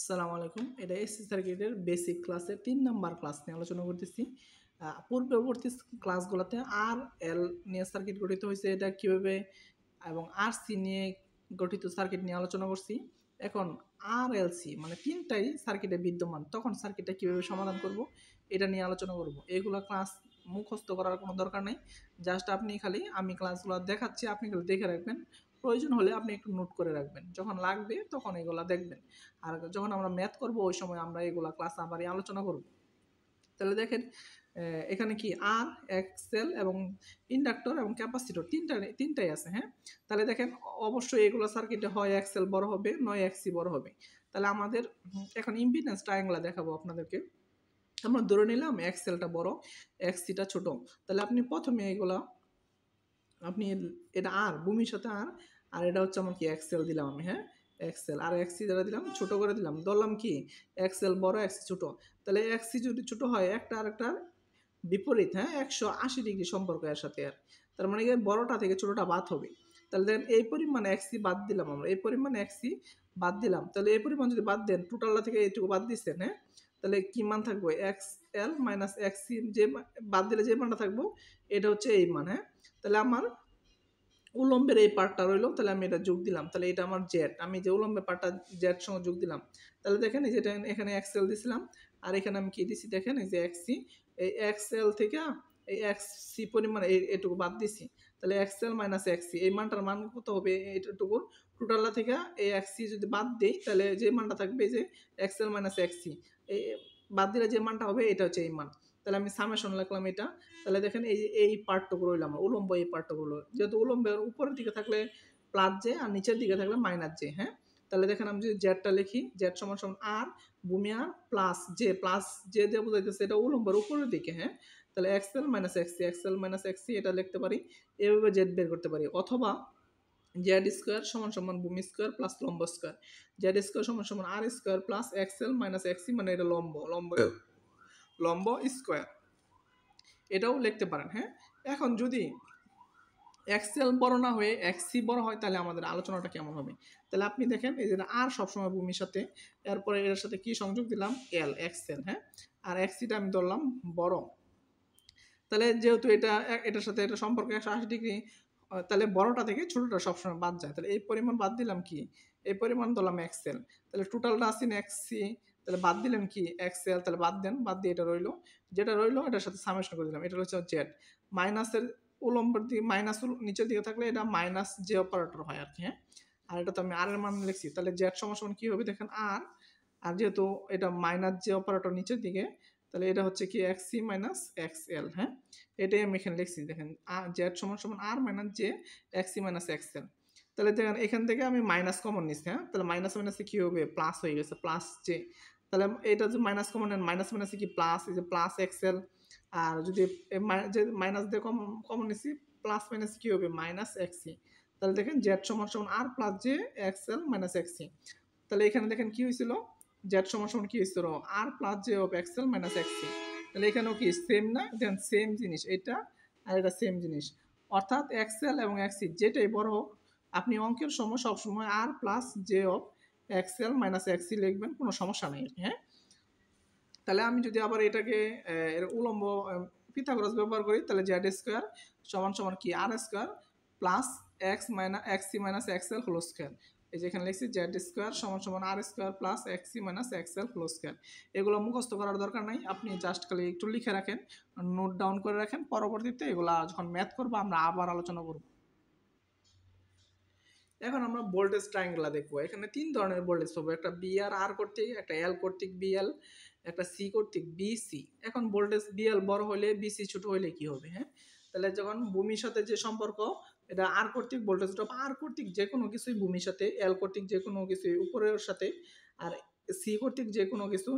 আসসালামু আলাইকুম। এটা এসি সার্কিটের বেসিক ক্লাসের ৩ নাম্বার ক্লাস নিয়ে আলোচনা করতেছি। পূর্ববর্তী ক্লাসগুলোতে আর এল নিয়ে সার্কিট গঠিত হয়েছে, এটা কীভাবে, এবং আর সি নিয়ে গঠিত সার্কিট নিয়ে আলোচনা করছি। এখন আর এল সি মানে তিনটাই সার্কিটে বিদ্যমান, তখন সার্কিটটা কীভাবে সমাধান করব এটা নিয়ে আলোচনা করব। এগুলো ক্লাস মুখস্থ করার কোনো দরকার নেই, জাস্ট আপনি খালি আমি ক্লাসগুলো দেখাচ্ছি, আপনি খালি দেখে রাখবেন। প্রয়োজন হলে আপনি একটু নোট করে রাখবেন, যখন লাগবে তখন এগুলা দেখবেন। আর যখন আমরা ম্যাথ করব ওই সময় আমরা এগুলা ক্লাস আবারই আলোচনা করব। তাহলে দেখেন এখানে কি আর এক্সেল এবং ইন্ডাক্টর এবং ক্যাপাসিটর তিনটাই আছে। হ্যাঁ, তাহলে দেখেন অবশ্যই এগুলো সার্কিটে হয় এক্সেল বড় হবে, নয় এক্সি বড় হবে। তাহলে আমাদের এখন ইম্পিডেন্স ট্রায়াঙ্গেল দেখাবো আপনাদেরকে। আমরা ধরে নিলাম এক্সেলটা বড়, এক্সিটা ছোট। তাহলে আপনি প্রথমে এগুলা আপনি এটা আর ভূমির সাথে আর এটা হচ্ছে আমার কি এক্সেল দিলাম আমি। হ্যাঁ, এক্সেল আর এক্সি দ্বারা দিলাম, ছোট করে দিলাম, ধরলাম কি এক্সেল বড় এক্সি ছোট। তাহলে এক্সি যদি ছোট হয় একটা আরেকটার বিপরীত, হ্যাঁ 180 ডিগ্রি সম্পর্ক এর সাথে। আর তার মানে বড়টা থেকে ছোটটা বাদ হবে। তাহলে দেখেন এই পরিমাণ এক্সি বাদ দিলাম, আমরা এই পরিমাণ এক্সি বাদ দিলাম। তাহলে এই পরিমাণ যদি বাদ দেন, টোটালটা থেকে এইটুকু বাদ দিচ্ছেন, হ্যাঁ, তাহলে কি মান থাকবে এক্স এল মাইনাস এক্সি, যে বাদ দিলে যে মানটা থাকবো এটা হচ্ছে এই মান। হ্যাঁ, তাহলে আমার উলম্বের এই পার্টটা রইলো, তাহলে আমি এটা যোগ দিলাম, তাহলে এটা আমার জেড, আমি যে উলম্বের পার্টটা জেড সঙ্গে যোগ দিলাম। তাহলে দেখেন এই যেটা এখানে এক্সেল দিছিলাম, আর এখানে আমি কি দিছি দেখেন এই যে এক্সি, এই এক্সেল থেকে এই এক্সি পরিমাণ এইটুকু বাদ দিছি। তাহলে এক্সেল মাইনাস এক্সি এই মানটার মান কত হবে, এইটুকু টোটালটা থেকে এই এক্সি যদি বাদ দিই তাহলে যে মানটা থাকবে যে এক্সেল মাইনাস এক্সি, এই বাদ দিলে যে মানটা হবে এটা হচ্ছে এই মান। তাহলে আমি সামেশন লিখলাম এটা। তাহলে দেখেন এই যে এই পার্টটুকু রইল আমার উলম্ব, এই পার্টটুকু রইল, যেহেতু উলম্বের উপরের দিকে থাকলে প্লাস জে আর নিচের দিকে থাকলে মাইনাস জে। হ্যাঁ, তাহলে দেখেন আমি যদি জেডটা লিখি, জেড সমান সমান আর ভূমি আর প্লাস জে দিয়ে বোঝাইতেছে এটা উলম্বের উপরের দিকে। হ্যাঁ, তাহলে এক্সেল মাইনাস এক্সি এটা লিখতে পারি, এভাবে জেড বের করতে পারি। অথবা জেড স্কোয়ার সমান সমান ভূমি স্কোয়ার প্লাস লম্ব স্কোয়ার, জেড স্কোয়ার সমান সমান R square plus Excel minus এক্সি, মানে এটা লম্ব স্কোয়ার, এটাও লিখতে পারেন। হ্যাঁ, এখন যদি এক্সেল বড় না হয়ে এক্সি বড় হয় তাহলে আমাদের আলোচনাটা কেমন হবে। তাহলে আপনি দেখেন এই যে আর সবসময় ভূমির সাথে, এরপরে এর সাথে কি সংযোগ দিলাম এল এক্সেল। হ্যাঁ, আর এক্সিটা আমি ধরলাম বড়। তাহলে যেহেতু এটার সাথে এটা সম্পর্ক 180 ডিগ্রি, তাহলে বড়টা থেকে ছোটটা সবসময় বাদ যায়। তাহলে এই পরিমাণ বাদ দিলাম কি, এই পরিমাণ ধরলাম এক্সেল। তাহলে টোটালটা আসেন এক্সি, তাহলে বাদ দিলেন কি এক্সেল, তাহলে বাদ দেন, বাদ দিয়ে এটা রইলো, যেটা রইলো এটার সাথে সামেশন করে দিলাম, এটা হচ্ছে জেড। মাইনাসের উলম্বের দিকে মাইনাস নিচের দিকে থাকলে এটা মাইনাস জে অপারেটর হয় আর কি। হ্যাঁ, আর এটা তো আমি আর এর মান লিখছি, তাহলে জেড সমান সমান কি হবে দেখেন আর যেহেতু এটা মাইনাস জে অপারেটর নিচের দিকে, তাহলে এটা হচ্ছে কি এক্সি মাইনাস এক্সএল। হ্যাঁ, এটাই আমি এখানে লিখছি, দেখেন জেড সমান সমান আর মাইনাস জে এক্সি মাইনাস এক্সএল। তাহলে দেখেন এখান থেকে আমি মাইনাস কমন নিচ্ছি। হ্যাঁ, তাহলে মাইনাস মাইনাসে কি হবে প্লাস হয়ে গেছে, প্লাস জে। তাহলে এটা যে মাইনাস কমন নেন, মাইনাস মাইনাসে কি প্লাস, এই যে প্লাস এক্সএল। আর যদি যে মাইনাস দিয়ে কমন নিচ্ছি, প্লাস মাইনাস কি হবে মাইনাস এক্সি। তাহলে দেখেন জেড সমান সমান আর plus J XL minus XC. তাহলে এখানে দেখেন কি হয়েছিল, জেড সমান সমান কি হয়েছিল R plus j of XL minus XC. তাহলে এখানেও কি সেম না, দেখেন সেম জিনিস এটা আর এটা সেম জিনিস, অর্থাৎ এক্সএল এবং এক্সি যেটাই বড় হোক আপনি অঙ্কের সময় সবসময় R plus j of XL minus XC লিখবেন, কোনো সমস্যা নেই। হ্যাঁ, তাহলে আমি যদি আবার এটাকে এর উলম্ব পিথাগোরাস ব্যবহার করি, তাহলে জেড স্কোয়ার সমান সমান কি R square plus X minus XC minus XL whole square. এই যে এখানে লিখছি জেড স্কোয়ার সমান সমান R square plus XC minus XL whole square. এগুলো মুখস্থ করার দরকার নাই, আপনি জাস্ট খালি একটু লিখে রাখেন, নোট ডাউন করে রাখেন, পরবর্তীতে এগুলা যখন ম্যাথ করবো আমরা আবার আলোচনা করব। এখন আমরা ভোল্টেজ ট্রায়াঙ্গেল দেখবো। এখানে তিন ধরনের ভোল্টেজ পাবো, একটা বিআর আর কর্তৃক, একটা এল কর্তৃক বিএল, একটা সি কর্তৃক বিসি। এখন ভোল্টেজ বিএল বড় হলে বিসি ছোট হলে কি হবে। হ্যাঁ, তাহলে যখন ভূমির সাথে যে সম্পর্ক, এটা আর কর্তৃক ভোল্টেজ ড্রপ আর কর্তৃক যে কোনো কিছুই ভূমির সাথে, এল কর্তৃক যে কোনো কিছুই উপরের সাথে, আর সি কর্তৃক যে কোনো কিছু